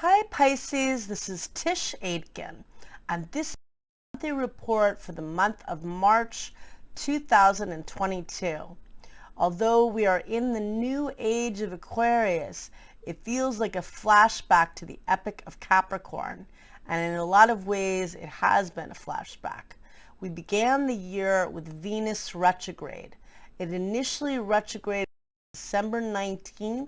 Hi Pisces, this is Tisch Aitken, and this is the monthly report for the month of March 2022. Although we are in the new age of Aquarius, it feels like a flashback to the epic of Capricorn, and in a lot of ways it has been a flashback. We began the year with Venus retrograde. It initially retrograded December 19th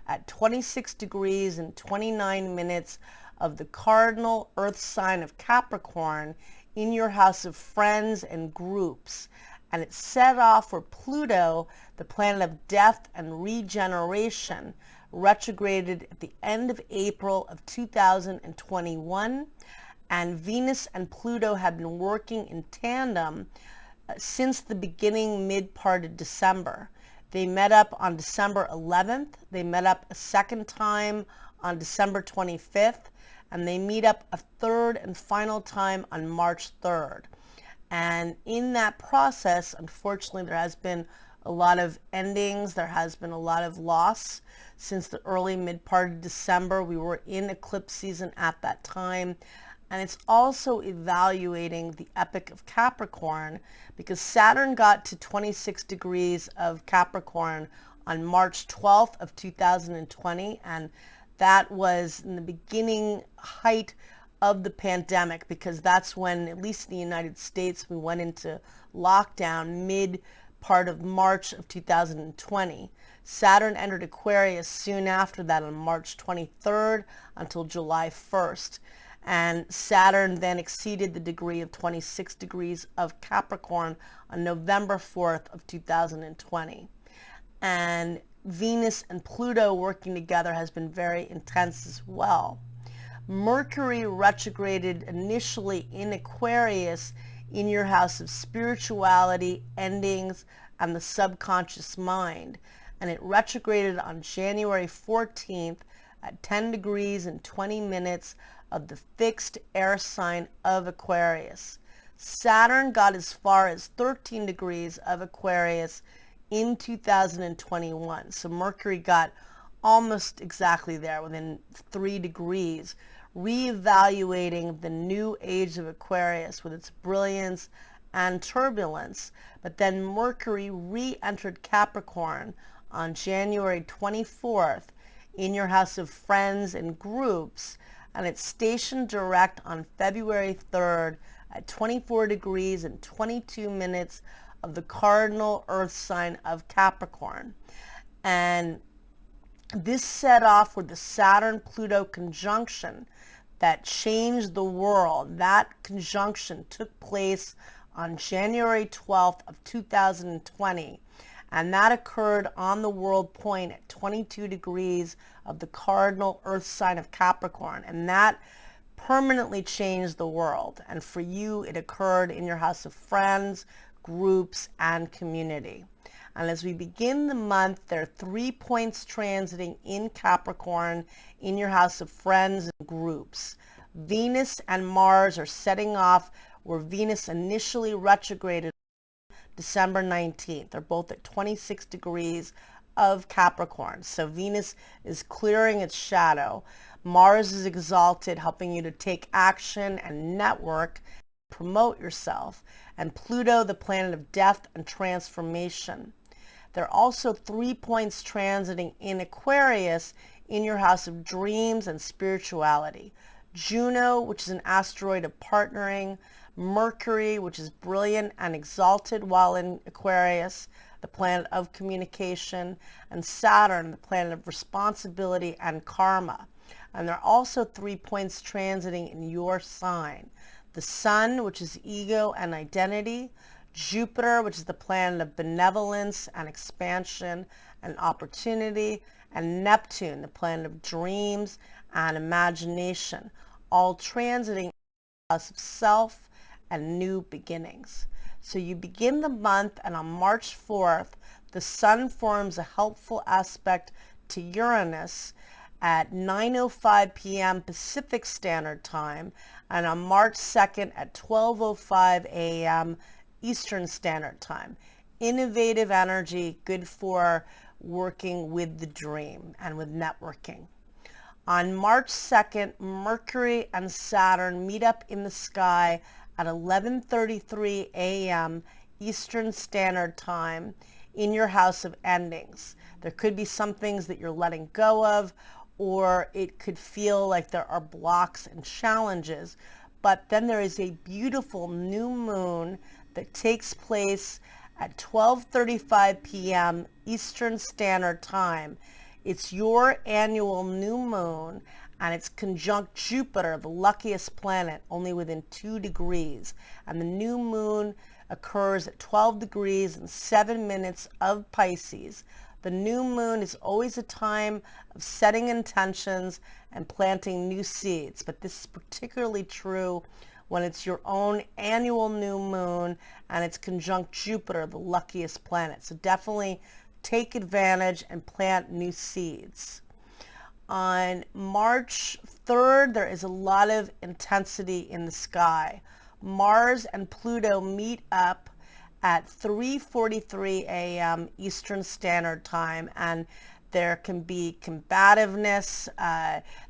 at 26 degrees and 29 minutes of the cardinal earth sign of Capricorn in your house of friends and groups. And it set off where Pluto, the planet of death and regeneration, retrograded at the end of April of 2021. And Venus and Pluto have been working in tandem since the beginning mid-part of December. They met up on December 11th. They met up a second time on December 25th. And they meet up a third and final time on March 3rd. And in that process, unfortunately, there has been a lot of endings. There has been a lot of loss since the early mid-part of December. We were in eclipse season at that time. And it's also evaluating the epic of Capricorn because Saturn got to 26 degrees of Capricorn on March 12th of 2020. And that was in the beginning height of the pandemic because that's when, at least in the United States, we went into lockdown mid part of March of 2020. Saturn entered Aquarius soon after that on March 23rd until July 1st. And Saturn then exceeded the degree of 26 degrees of Capricorn on November 4th of 2020. And Venus and Pluto working together has been very intense as well. Mercury retrograded initially in Aquarius in your house of spirituality, endings, and the subconscious mind. And it retrograded on January 14th at 10 degrees and 20 minutes of the fixed air sign of Aquarius. Saturn got as far as 13 degrees of Aquarius in 2021. So Mercury got almost exactly there, within 3 degrees, reevaluating the new age of Aquarius with its brilliance and turbulence. But then Mercury re-entered Capricorn on January 24th in your house of friends and groups, and it's stationed direct on February 3rd at 24 degrees and 22 minutes of the cardinal earth sign of Capricorn. And this set off with the Saturn-Pluto conjunction that changed the world. That conjunction took place on January 12th of 2020. And that occurred on the world point at 22 degrees of the cardinal earth sign of Capricorn. And that permanently changed the world. And for you, it occurred in your house of friends, groups, and community. And as we begin the month, there are 3 points transiting in Capricorn in your house of friends and groups. Venus and Mars are setting off where Venus initially retrograded December 19th. They're both at 26 degrees of Capricorn. So Venus is clearing its shadow. Mars is exalted, helping you to take action and network, promote yourself. And Pluto, the planet of death and transformation. There are also 3 points transiting in Aquarius in your house of dreams and spirituality. Juno, which is an asteroid of partnering. Mercury, which is brilliant and exalted while in Aquarius, the planet of communication, and Saturn, the planet of responsibility and karma. And there are also 3 points transiting in your sign. The Sun, which is ego and identity. Jupiter, which is the planet of benevolence and expansion and opportunity. And Neptune, the planet of dreams and imagination, all transiting in the house of self and new beginnings. So you begin the month, and on March 4th, the Sun forms a helpful aspect to Uranus at 9:05 p.m. Pacific Standard Time, and on March 2nd at 12:05 a.m. Eastern Standard Time. Innovative energy, good for working with the dream and with networking. On March 2nd, Mercury and Saturn meet up in the sky at 11:33 a.m. Eastern Standard Time in your house of endings. There could be some things that you're letting go of, or it could feel like there are blocks and challenges. But then there is a beautiful new moon that takes place at 12:35 p.m. Eastern Standard Time. It's your annual new moon, and it's conjunct Jupiter, the luckiest planet, only within 2 degrees. And the new moon occurs at 12 degrees and 7 minutes of Pisces. The new moon is always a time of setting intentions and planting new seeds, but this is particularly true when it's your own annual new moon and it's conjunct Jupiter, the luckiest planet. So definitely take advantage and plant new seeds. On March 3rd, there is a lot of intensity in the sky. Mars and Pluto meet up at 3:43 a.m. Eastern Standard Time, and there can be combativeness.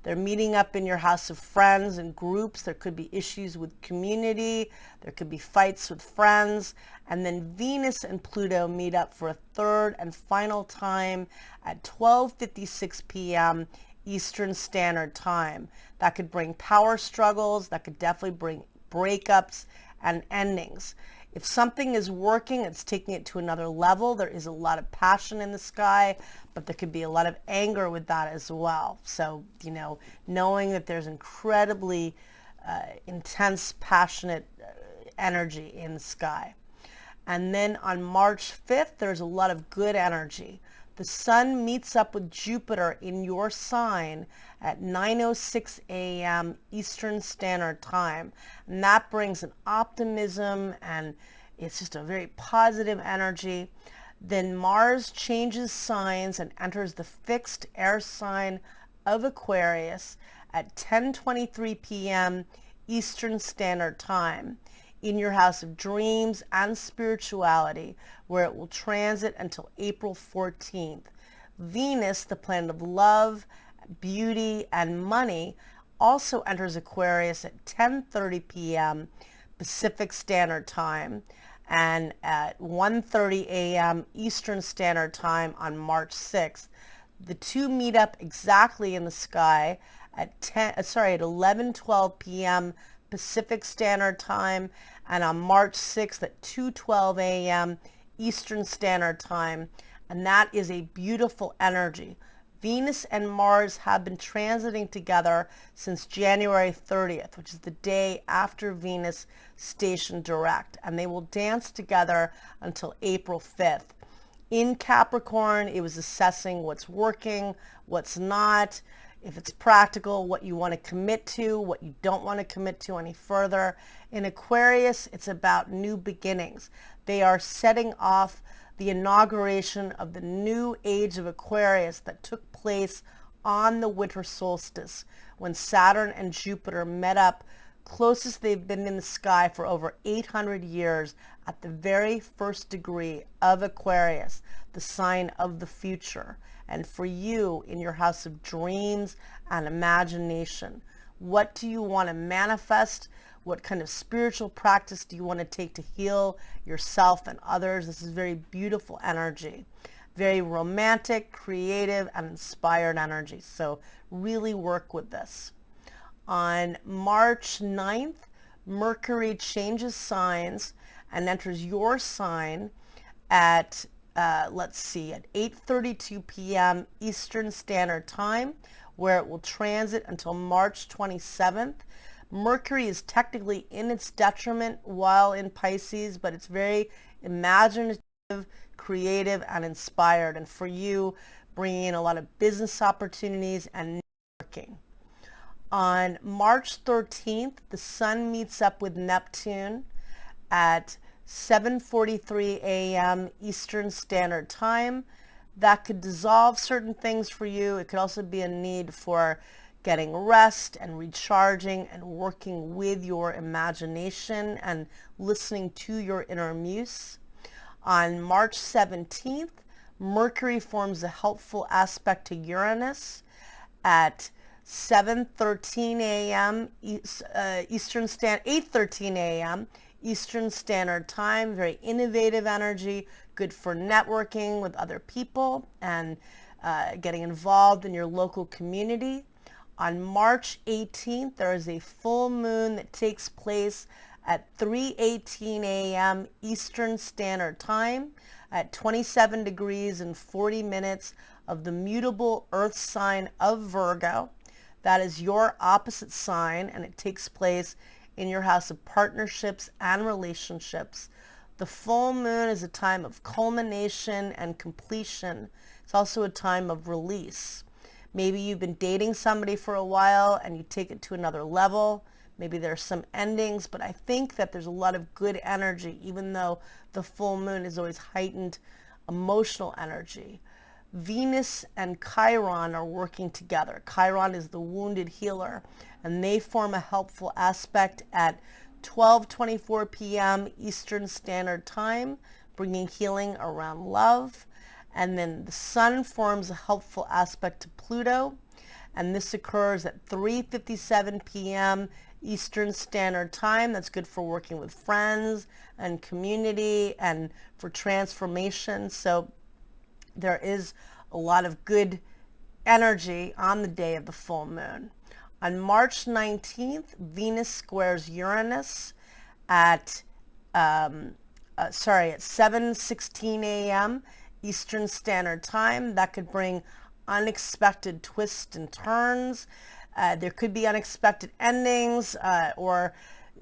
They're meeting up in your house of friends and groups. There could be issues with community. There could be fights with friends. And then Venus and Pluto meet up for a third and final time at 12:56 p.m. Eastern Standard Time. That could bring power struggles. That could definitely bring breakups and endings. If something is working, it's taking it to another level. There is a lot of passion in the sky, but there could be a lot of anger with that as well. So, knowing that there's incredibly intense, passionate energy in the sky. And then on March 5th, there's a lot of good energy. The sun meets up with Jupiter in your sign at 9:06 a.m. Eastern Standard Time. And that brings an optimism, and it's just a very positive energy. Then Mars changes signs and enters the fixed air sign of Aquarius at 10:23 p.m. Eastern Standard Time in your house of dreams and spirituality, where it will transit until April 14th. Venus, the planet of love, beauty, and money, also enters Aquarius at 10:30 p.m. Pacific Standard Time and at 1:30 a.m. Eastern Standard Time on March 6th. The two meet up exactly in the sky at 11:12 p.m. Pacific Standard Time, and on March 6th at 2:12 a.m. Eastern Standard Time, and that is a beautiful energy. Venus and Mars have been transiting together since January 30th, which is the day after Venus stationed direct, and they will dance together until April 5th. In Capricorn, it was assessing what's working, what's not, if it's practical, what you want to commit to, what you don't want to commit to any further. In Aquarius, it's about new beginnings. They are setting off the inauguration of the new age of Aquarius that took place on the winter solstice when Saturn and Jupiter met up closest they've been in the sky for over 800 years at the very first degree of Aquarius, the sign of the future. And for you in your house of dreams and imagination, what do you want to manifest? What kind of spiritual practice do you want to take to heal yourself and others? This is very beautiful energy, very romantic, creative, and inspired energy. So really work with this. On March 9th, Mercury changes signs and enters your sign at at 8:32 p.m. Eastern Standard Time, where it will transit until March 27th. Mercury is technically in its detriment while in Pisces, but it's very imaginative, creative, and inspired. And for you, bringing in a lot of business opportunities and networking. On March 13th, the sun meets up with Neptune at 7:43 a.m. Eastern Standard Time. That could dissolve certain things for you. It could also be a need for getting rest and recharging and working with your imagination and listening to your inner muse. On March 17th, Mercury forms a helpful aspect to Uranus at 7:13 a.m. Eastern Standard, 8:13 a.m. Eastern Standard Time. Very innovative energy, good for networking with other people and getting involved in your local community. On March 18th, there is a full moon that takes place at 3:18 a.m. Eastern Standard Time at 27 degrees and 40 minutes of the mutable earth sign of Virgo. That is your opposite sign, and it takes place in your house of partnerships and relationships. The full moon is a time of culmination and completion. It's also a time of release. Maybe you've been dating somebody for a while and you take it to another level. Maybe there's some endings, but I think that there's a lot of good energy, even though the full moon is always heightened emotional energy. Venus and Chiron are working together. Chiron is the wounded healer, and they form a helpful aspect at 12:24 p.m. Eastern Standard Time, bringing healing around love. And then the sun forms a helpful aspect to Pluto, and this occurs at 3:57 p.m. Eastern Standard Time. That's good for working with friends and community and for transformation. So there is a lot of good energy on the day of the full moon. On March 19th, Venus squares Uranus at 7:16 a.m. Eastern Standard Time. That could bring unexpected twists and turns. There could be unexpected endings or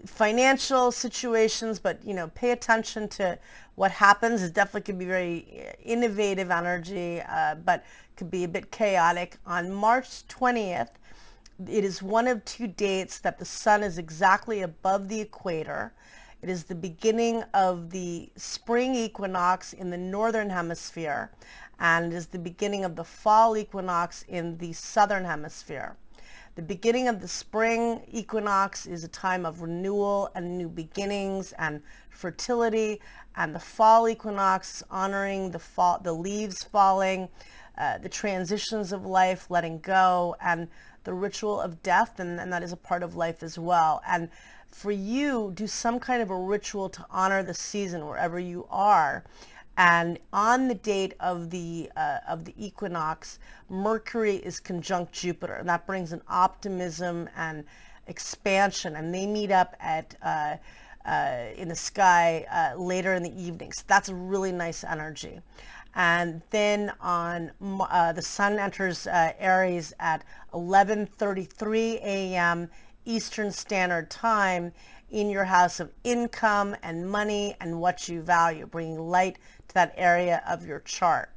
financial situations, but pay attention to what happens. It definitely could be very innovative energy, but could be a bit chaotic. On March 20th, it is one of two dates that the sun is exactly above the equator. It is the beginning of the spring equinox in the northern hemisphere, and it is the beginning of the fall equinox in the southern hemisphere. The beginning of the spring equinox is a time of renewal and new beginnings and fertility, and the fall equinox is honoring the fall, the leaves falling, the transitions of life, letting go, and the ritual of death, and that is a part of life as well. And for you, do some kind of a ritual to honor the season wherever you are. And on the date of the equinox, Mercury is conjunct Jupiter, and that brings an optimism and expansion. And they meet up at in the sky later in the evening. So that's a really nice energy. And then on the sun enters Aries at 11:33 a.m. Eastern Standard Time in your house of income and money and what you value, bringing light to that area of your chart.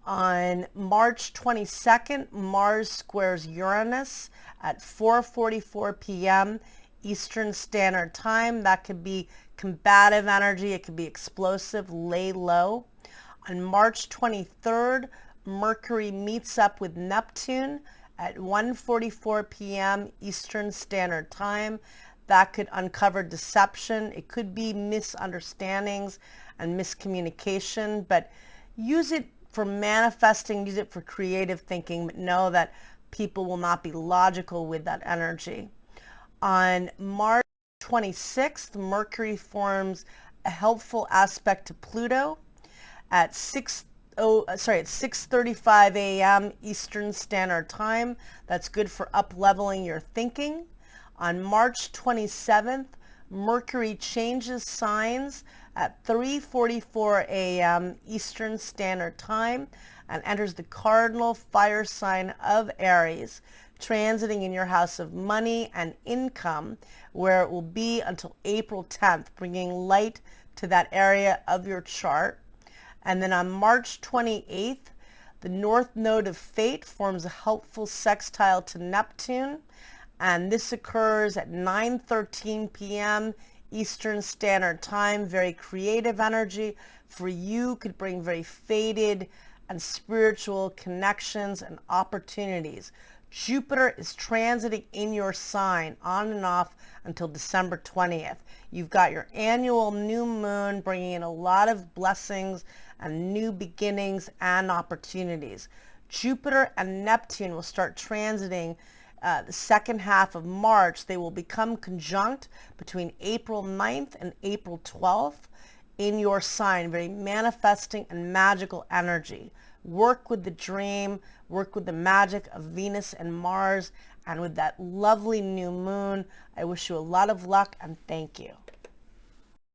On March 22nd, Mars squares Uranus at 4:44 p.m. Eastern Standard Time. That could be combative energy. It could be explosive, lay low. On March 23rd, Mercury meets up with Neptune at 1:44 p.m. Eastern Standard Time. That could uncover deception. It could be misunderstandings and miscommunication, but use it for manifesting, use it for creative thinking, but know that people will not be logical with that energy. On March 26th, Mercury forms a helpful aspect to Pluto at 6:35 a.m. Eastern Standard Time. That's good for up-leveling your thinking. On March 27th, Mercury changes signs at 3:44 a.m. Eastern Standard Time and enters the cardinal fire sign of Aries, transiting in your house of money and income, where it will be until April 10th, bringing light to that area of your chart. And then on March 28th, the North Node of Fate forms a helpful sextile to Neptune, and this occurs at 9:13 p.m. Eastern Standard Time. Very creative energy for you, could bring very fated and spiritual connections and opportunities. Jupiter is transiting in your sign on and off until December 20th. You've got your annual new moon bringing in a lot of blessings and new beginnings and opportunities. Jupiter and Neptune will start transiting the second half of March, they will become conjunct between April 9th and April 12th in your sign. Very manifesting and magical energy. Work with the dream, work with the magic of Venus and Mars, and with that lovely new moon. I wish you a lot of luck and thank you.